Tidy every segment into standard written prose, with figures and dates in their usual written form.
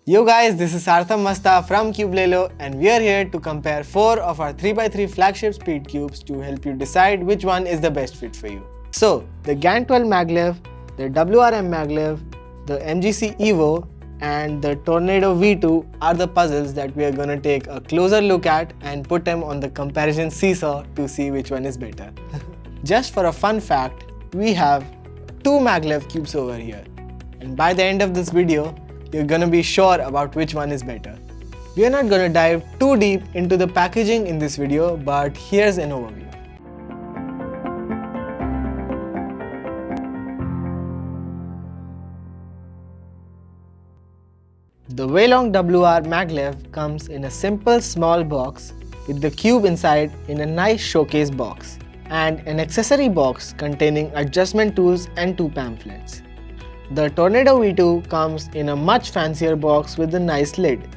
Yo guys, this is Sarthak Masta from Cubelelo and we are here to compare 4 of our 3x3 flagship speed cubes to help you decide which one is the best fit for you. So, the GAN MagLev, the WRM MagLev, the MG C Evo and the Tornado V2 are the puzzles that we are going to take a closer look at and put them on the comparison seesaw to see which one is better. Just for a fun fact, we have 2 MagLev cubes over here and by the end of this video, you're gonna be sure about which one is better. We are not gonna dive too deep into the packaging in this video, but here's an overview. The Weilong MagLev comes in a simple small box with the cube inside in a nice showcase box and an accessory box containing adjustment tools and 2 pamphlets. The Tornado V2 comes in a much fancier box with a nice lid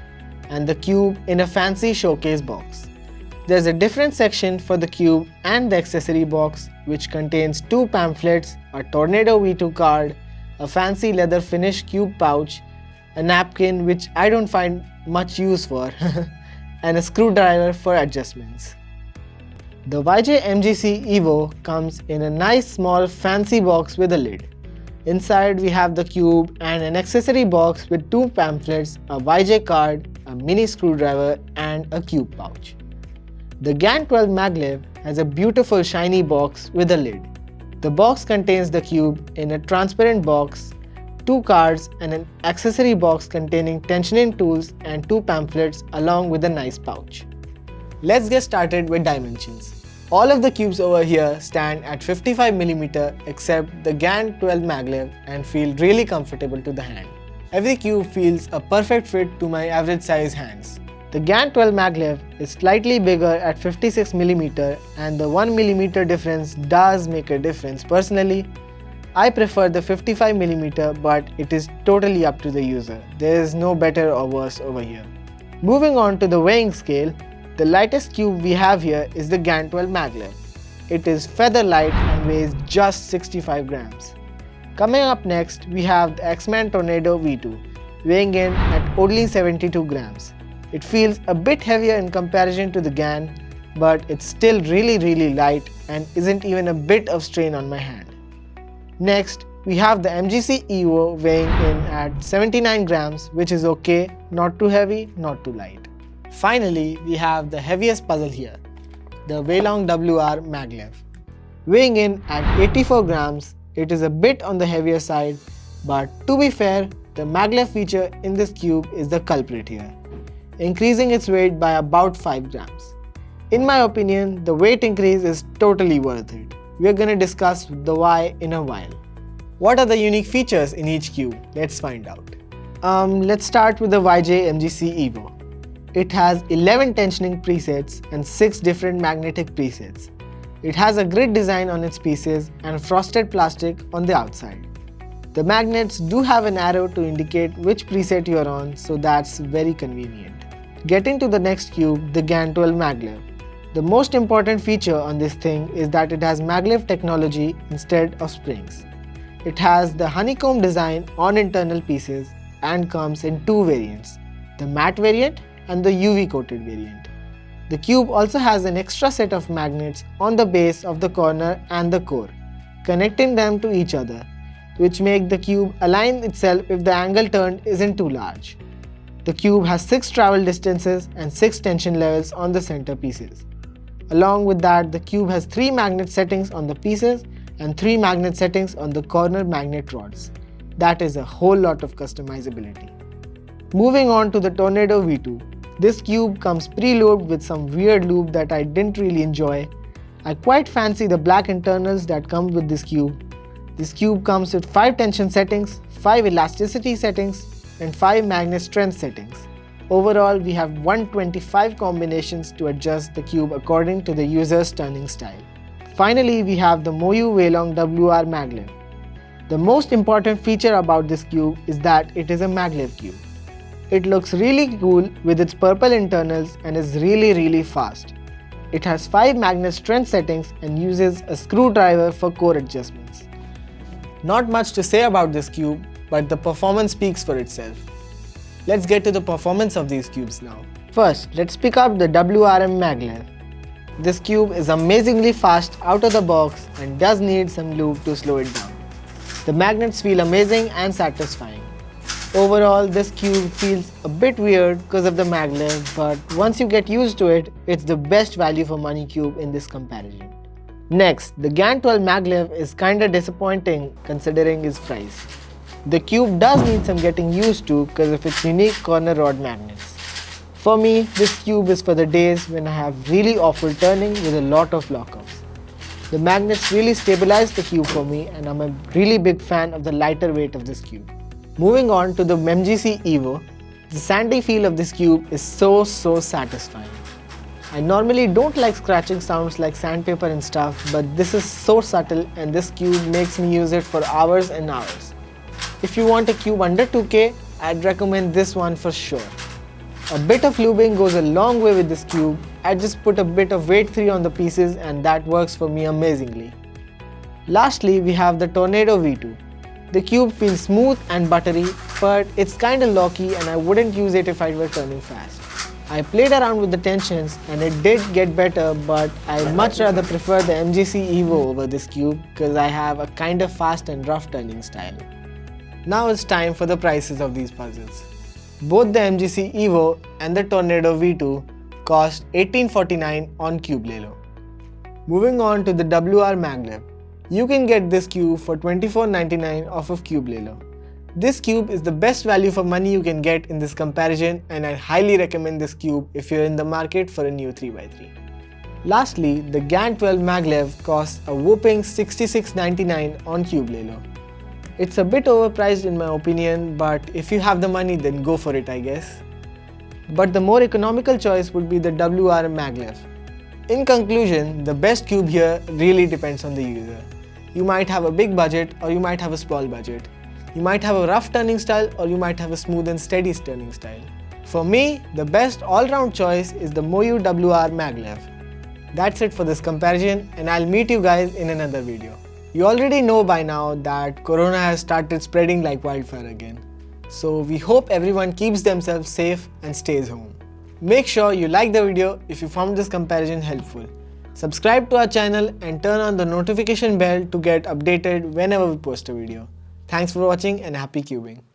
and the cube in a fancy showcase box. There's a different section for the cube and the accessory box which contains 2 pamphlets, a Tornado V2 card, a fancy leather finish cube pouch, a napkin which I don't find much use for and a screwdriver for adjustments. The MG C Evo comes in a nice small fancy box with a lid. Inside we have the cube and an accessory box with 2 pamphlets, a YJ card, a mini screwdriver and a cube pouch. The GAN MagLev has a beautiful shiny box with a lid. The box contains the cube in a transparent box, 2 cards and an accessory box containing tensioning tools and 2 pamphlets along with a nice pouch. Let's get started with dimensions. All of the cubes over here stand at 55mm except the GAN MagLev and feel really comfortable to the hand. Every cube feels a perfect fit to my average size hands. The GAN MagLev is slightly bigger at 56mm and the 1mm difference does make a difference. Personally, I prefer the 55mm but it is totally up to the user. There is no better or worse over here. Moving on to the weighing scale, the lightest cube we have here is the GAN MagLev. It is feather light and weighs just 65 grams. Coming up next, we have the X-Man Tornado V2, weighing in at only 72 grams. It feels a bit heavier in comparison to the GAN, but it's still really light and isn't even a bit of strain on my hand. Next, we have the MG C Evo weighing in at 79 grams, which is okay, not too heavy, not too light. Finally, we have the heaviest puzzle here, the Weilong MagLev. Weighing in at 84 grams, it is a bit on the heavier side, but to be fair, the maglev feature in this cube is the culprit here, increasing its weight by about 5 grams. In my opinion, the weight increase is totally worth it. We are going to discuss the why in a while. What are the unique features in each cube? Let's find out. Let's start with the MG C Evo. It has 11 tensioning presets and 6 different magnetic presets. It has a grid design on its pieces and frosted plastic on the outside. The magnets do have an arrow to indicate which preset you are on, so that's very convenient. Getting to the next cube, the GAN MagLev. The most important feature on this thing is that it has maglev technology instead of springs. It has the honeycomb design on internal pieces and comes in 2 variants, the matte variant and the UV coated variant. The cube also has an extra set of magnets on the base of the corner and the core, connecting them to each other, which make the cube align itself if the angle turned isn't too large. The cube has 6 travel distances and 6 tension levels on the center pieces. Along with that, the cube has 3 magnet settings on the pieces and 3 magnet settings on the corner magnet rods. That is a whole lot of customizability. Moving on to the Tornado V2. This cube comes preloaded with some weird lube that I didn't really enjoy. I quite fancy the black internals that come with this cube. This cube comes with 5 tension settings, 5 elasticity settings and 5 magnet strength settings. Overall, we have 125 combinations to adjust the cube according to the user's turning style. Finally, we have the MoYu Weilong MagLev. The most important feature about this cube is that it is a maglev cube. It looks really cool with its purple internals and is really fast. It has 5 magnet strength settings and uses a screwdriver for core adjustments. Not much to say about this cube, but the performance speaks for itself. Let's get to the performance of these cubes now. First, let's pick up the MagLev. This cube is amazingly fast out of the box and does need some lube to slow it down. The magnets feel amazing and satisfying. Overall, this cube feels a bit weird because of the MagLev, but once you get used to it, it's the best value for money cube in this comparison. Next, the GAN MagLev is kinda disappointing considering its price. The cube does need some getting used to because of its unique corner rod magnets. For me, this cube is for the days when I have really awful turning with a lot of lockups. The magnets really stabilize the cube for me, and I'm a really big fan of the lighter weight of this cube. Moving on to the MG C Evo, the sandy feel of this cube is so satisfying. I normally don't like scratching sounds like sandpaper and stuff, but this is so subtle and this cube makes me use it for hours and hours. If you want a cube under 2K, I'd recommend this one for sure. A bit of lubing goes a long way with this cube. I just put a bit of weight 3 on the pieces and that works for me amazingly. Lastly, we have the Tornado V2. The cube feels smooth and buttery, but it's kinda locky and I wouldn't use it if I were turning fast. I played around with the tensions and it did get better, but I much rather prefer the MG C Evo over this cube because I have a kind of fast and rough turning style. Now it's time for the prices of these puzzles. Both the MG C Evo and the Tornado V2 cost $18.49 on Cubelelo. Moving on to the MagLev. You can get this cube for $24.99 off of Cubelelo. This cube is the best value for money you can get in this comparison, and I highly recommend this cube if you're in the market for a new 3x3. Lastly, the GAN MagLev costs a whopping $66.99 on Cubelelo. It's a bit overpriced in my opinion, but if you have the money then go for it I guess. But the more economical choice would be the MagLev. In conclusion, the best cube here really depends on the user. You might have a big budget or you might have a small budget. You might have a rough turning style or you might have a smooth and steady turning style. For me, the best all-round choice is the MoYu MagLev. That's it for this comparison, and I'll meet you guys in another video. You already know by now that Corona has started spreading like wildfire again. So we hope everyone keeps themselves safe and stays home. Make sure you like the video if you found this comparison helpful. Subscribe to our channel and turn on the notification bell to get updated whenever we post a video. Thanks for watching and happy cubing.